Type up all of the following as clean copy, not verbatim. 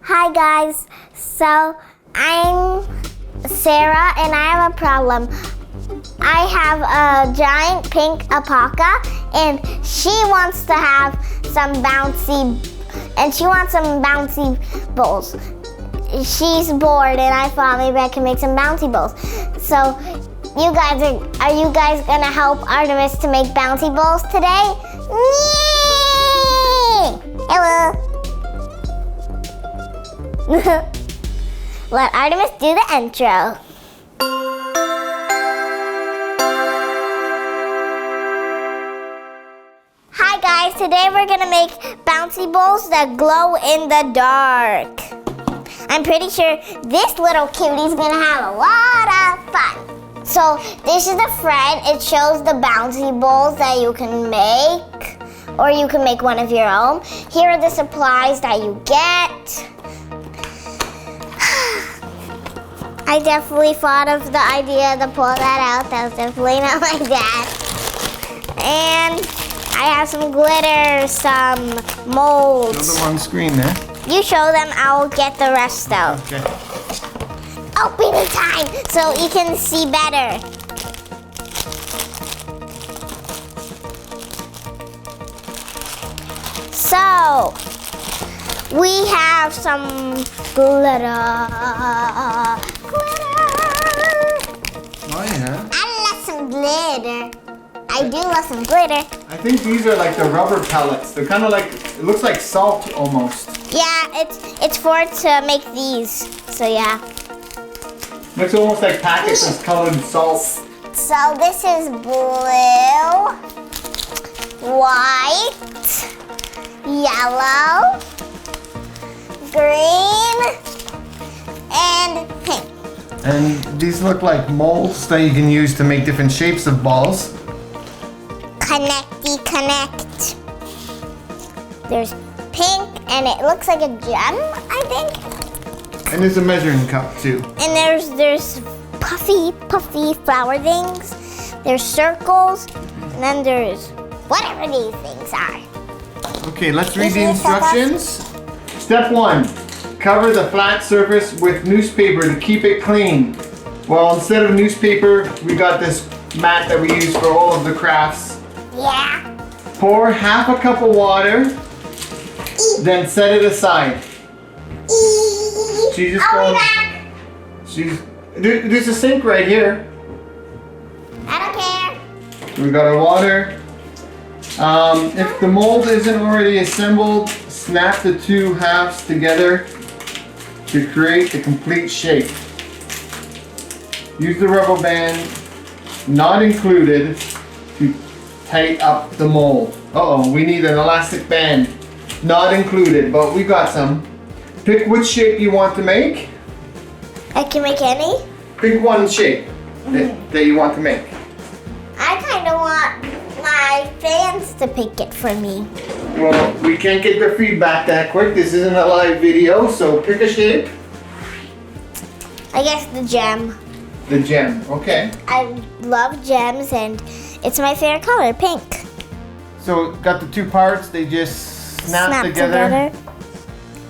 Hi guys, so I'm Sarah and I have a problem. I have a giant pink alpaca and she wants to have some bouncy balls. She's bored and I thought maybe I can make some bouncy balls. So are you guys gonna help Artemis to make bouncy balls today? Yay! Hello. Let Artemis do the intro. Hi guys, today we're gonna make bouncy balls that glow in the dark. I'm pretty sure this little cutie's gonna have a lot of fun. So this is the front. It shows the bouncy balls that you can make, or you can make one of your own. Here are the supplies that you get. I definitely thought of the idea to pull that out. That was definitely not my dad. And I have some glitter, some molds. Show them on screen there. You show them, I'll get the rest though. Okay. Opening time so you can see better. So, we have some glitter. Oh yeah. I love some glitter. I do love some glitter. I think these are like the rubber pellets. They're kind of like, it looks like salt almost. Yeah, it's for to make these. So yeah. Looks almost like packets of colored salt. So this is blue, white, yellow, green, and pink. And these look like molds that you can use to make different shapes of balls. Connect. There's pink, and it looks like a gem, I think. And there's a measuring cup too. And there's puffy flower things. There's circles, and then there's whatever these things are. Okay, let's read the instructions. Step 1, cover the flat surface with newspaper to keep it clean. Well, instead of newspaper, we got this mat that we use for all of the crafts. Yeah. Pour half a cup of water, then set it aside. She's just I'll going. be back. There's a sink right here. I don't care. We got our water. If the mold isn't already assembled, snap the two halves together to create the complete shape. Use the rubber band, not included, to tighten up the mold. Uh-oh, we need an elastic band. Not included, but we got some. Pick which shape you want to make. I can make any? Pick one shape that you want to make. I kind of want my fans to pick it for me. Well, we can't get their feedback that quick. This isn't a live video, so pick a shape. I guess the gem. The gem, okay. I love gems and it's my favorite color, pink. So got the two parts, they just snap together.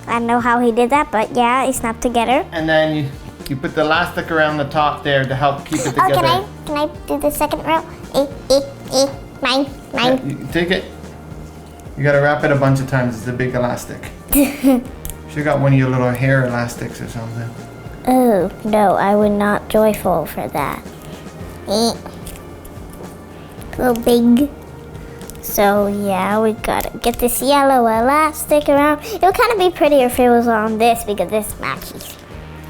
I don't know how he did that, but yeah, he snapped together. And then you put the elastic around the top there to help keep it together. Oh, can I do the second row? Mine. Yeah, you take it. You gotta wrap it a bunch of times, it's a big elastic. Should've got one of your little hair elastics or something. Oh, no, I would not joyful for that. A little big. So yeah, we gotta get this yellow elastic around. It would kind of be prettier if it was on this because this matches.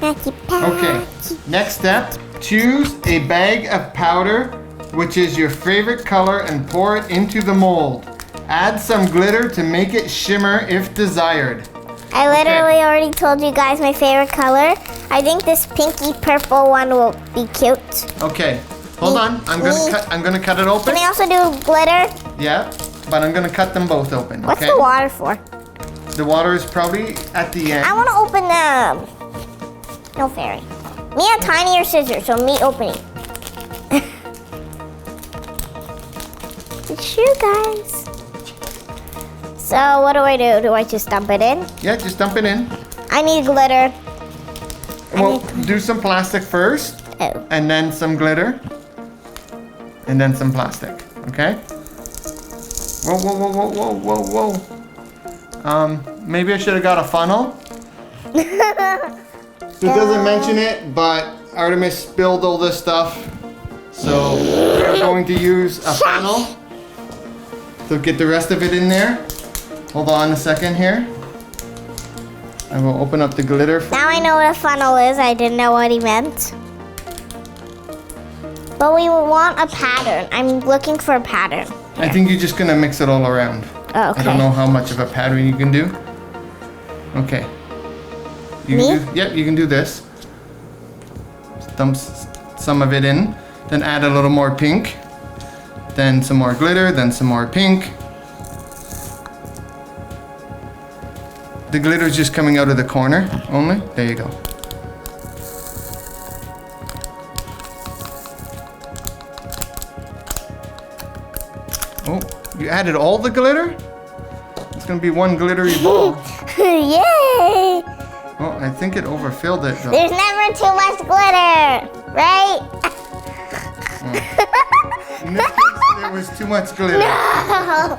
Matchy. Okay, next step, choose a bag of powder, which is your favorite color, and pour it into the mold. Add some glitter to make it shimmer if desired. I literally already told you guys my favorite color. I think this pinky purple one will be cute. Okay, hold on. I'm gonna cut it open. Can I also do glitter? Yeah, but I'm gonna cut them both open. What's okay? the water for? The water is probably at the end. I want to open them. No fairy. Me have tinier scissors, so me opening. It's you guys. So what do I do? Do I just dump it in? Yeah, just dump it in. I need glitter. Well, do some plastic first, Oh. and then some glitter, and then some plastic. Okay? Whoa, whoa, whoa, whoa, whoa, whoa, whoa. Maybe I should have got a funnel. So it doesn't mention it, but Artemis spilled all this stuff. So we're going to use a funnel to get the rest of it in there. Hold on a second here. I will open up the glitter for Now I know what a funnel is. I didn't know what he meant. But we want a pattern. I'm looking for a pattern. I think you're just gonna mix it all around. Oh, okay. I don't know how much of a pattern you can do. Okay. You Me? can do, yep, you can do this. Dump some of it in, then add a little more pink, then some more glitter, then some more pink. The glitter's just coming out of the corner only. There you go. Oh, you added all the glitter? It's gonna be one glittery ball. Yay! Oh, I think it overfilled it though. There's never too much glitter, right? In this case, there was too much glitter. No!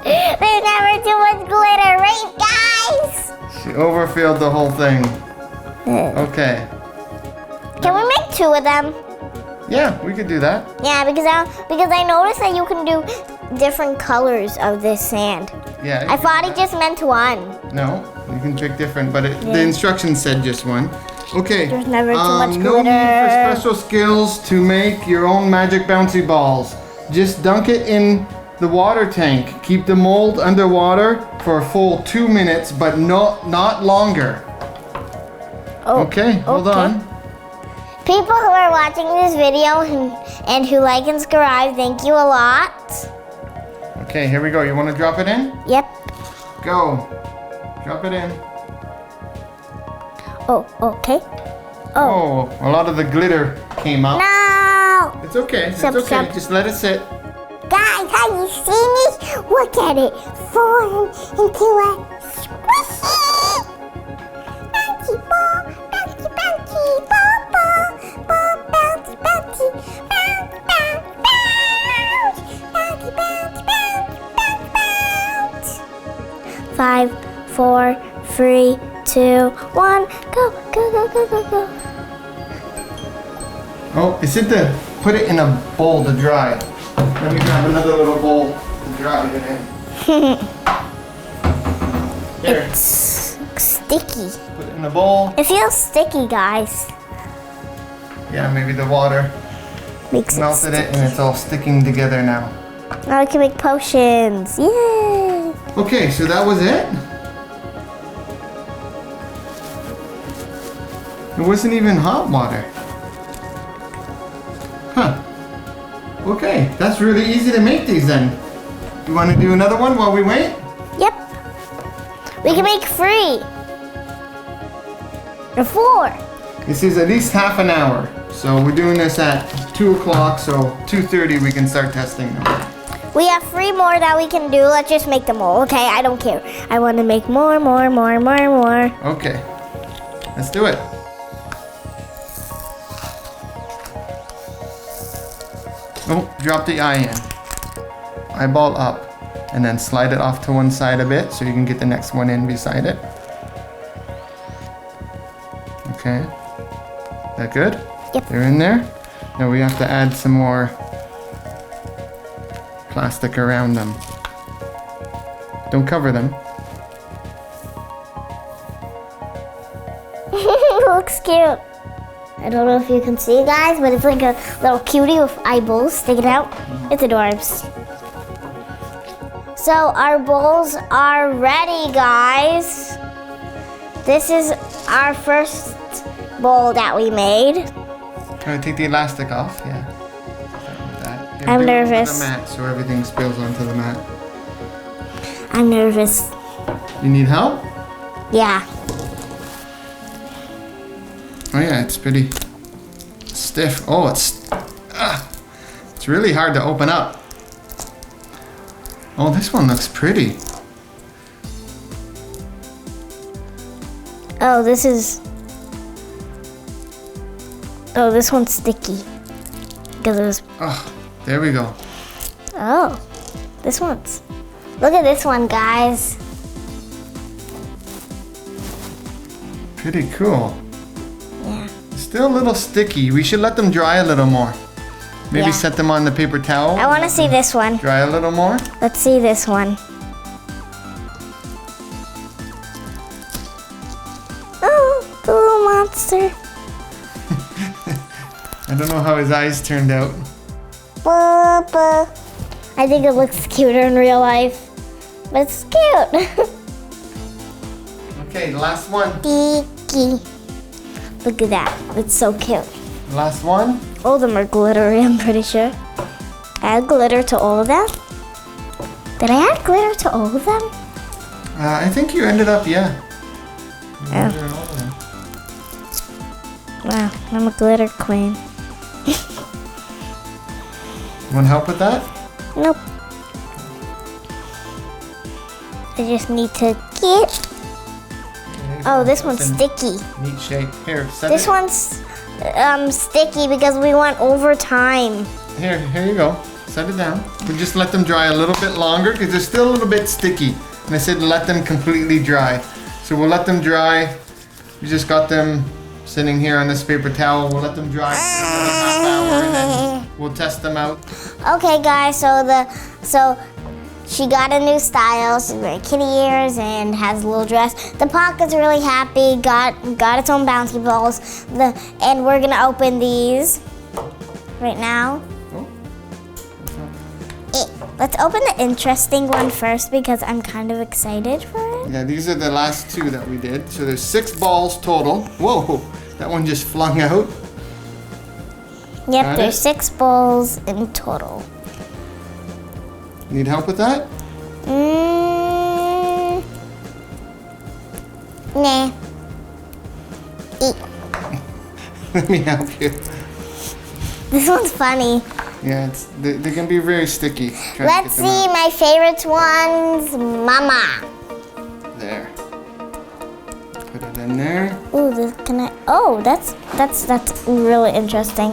There's never too much glitter, right, guys? She overfilled the whole thing. Okay. Can we make two of them? Yeah, we could do that. Yeah, because I noticed that you can do different colors of this sand. Yeah. I thought he just meant one. No, you can pick different, but the instructions said just one. Okay. There's never too much No need glitter. for special skills to make your own magic bouncy balls. Just dunk it in the water tank. Keep the mold underwater for a full 2 minutes, but not longer. Oh, Okay, hold on. People who are watching this video and who like and subscribe, thank you a lot. Okay, here we go. You want to drop it in? Yep. Go. Drop it in. Oh, okay. Oh, a lot of the glitter came out. No! It's okay. It's Stop, okay. stop. Just let it sit. Guys, have you seen this? Look at it. Form into a squishy. Bouncy ball, bouncy, bouncy, ball, ball, ball, bouncy, bouncy, bounce, bounce, bounce, bouncy, bounce, bounce, bounce, bounce. 5, 4, 3, 2, 1, go, go, go, go, go, go. Oh, it's in the, put it in a bowl to dry. Let me grab another little bowl to dry it in. Here, It's sticky. put it in a bowl. It feels sticky, guys. Yeah, maybe the water Makes it melted it and it's all sticking together now. Now we can make potions. Yay! Okay, so that was it? It wasn't even hot water. Huh. Okay, that's really easy to make these then. You want to do another one while we wait? Yep. We can make 3 or 4. This is at least half an hour. So we're doing this at 2 o'clock, so 2:30 we can start testing them. We have 3 more that we can do. Let's just make them all, okay? I don't care. I want to make more, more, more, more, more. Okay, let's do it. Oh, drop the eye in. Eyeball up. And then slide it off to one side a bit so you can get the next one in beside it. Okay. That good? Yep. They're in there. Now we have to add some more plastic around them. Don't cover them. Looks cute. I don't know if you can see, guys, but it's like a little cutie with eyeballs sticking out. It's adorbs. So our bowls are ready, guys. This is our first bowl that we made. Trying to take the elastic off, yeah. Start with that. Here, I'm bring it to nervous. the mat so everything spills onto the mat. I'm nervous. You need help? Yeah. Oh yeah, it's pretty stiff. Oh, it's really hard to open up. Oh, this one looks pretty. Oh, this one's sticky. Because it was. Oh, there we go. Oh, this one's. Look at this one, guys. Pretty cool. Yeah. Still a little sticky. We should let them dry a little more. Maybe Yeah. set them on the paper towel. I want to see this one. Dry a little more. Let's see this one. Oh, the little monster. I don't know how his eyes turned out. I think it looks cuter in real life, but it's cute. Okay, last one. Sticky. Look at that. It's so cute. Last one. All of them are glittery, I'm pretty sure. Add glitter to all of them? Did I add glitter to all of them? I think you ended up, yeah. You Oh. ended up all of them. Wow, I'm a glitter queen. Want help with that? Nope. I just need to get... Okay, Oh, this one's it's in sticky. Neat shape. Here, set This it. one's sticky because we want overtime. Here you go. Set it down. We just let them dry a little bit longer because they're still a little bit sticky. And I said let them completely dry. So we'll let them dry. We just got them sitting here on this paper towel. We'll let them dry for another half hour and then we'll test them out. Okay, guys. So she got a new style. She's wearing kitty ears and has a little dress. The pocket's really happy. Got its own bouncy balls. And we're gonna open these right now. Let's open the interesting one first because I'm kind of excited for it. Yeah, these are the last two that we did. So there's 6 balls total. Whoa, that one just flung out. Yep, Got there's it? 6 balls in total. Need help with that? Nah. Eat. Let me help you. This one's funny. Yeah, they can be very sticky. Try to Let's get them see my favorite one's Mama. out. There. Put it in there. Ooh, Oh, that's really interesting.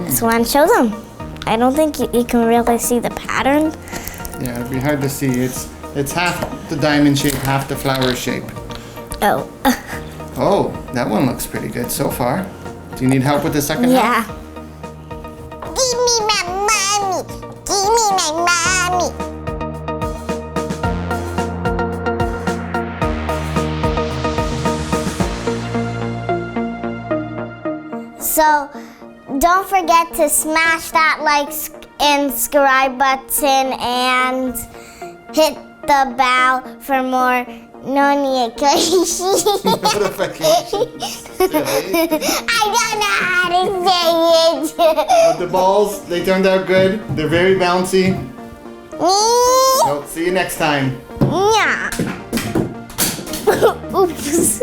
This one shows them. I don't think you can really see the pattern. Yeah, it'd be hard to see. It's half the diamond shape, half the flower shape. Oh. Oh, that one looks pretty good so far. Do you need help with the second half? Yeah. Give me my mommy. Give me my mommy. So, don't forget to smash that like and subscribe button and hit the bell for more notifications. Notifications. I don't know how to say it. But the balls, they turned out good. They're very bouncy. So, see you next time. Yeah. Oops. Oops.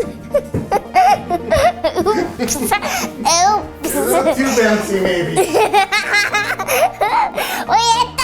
A little too bouncy, maybe. Wait,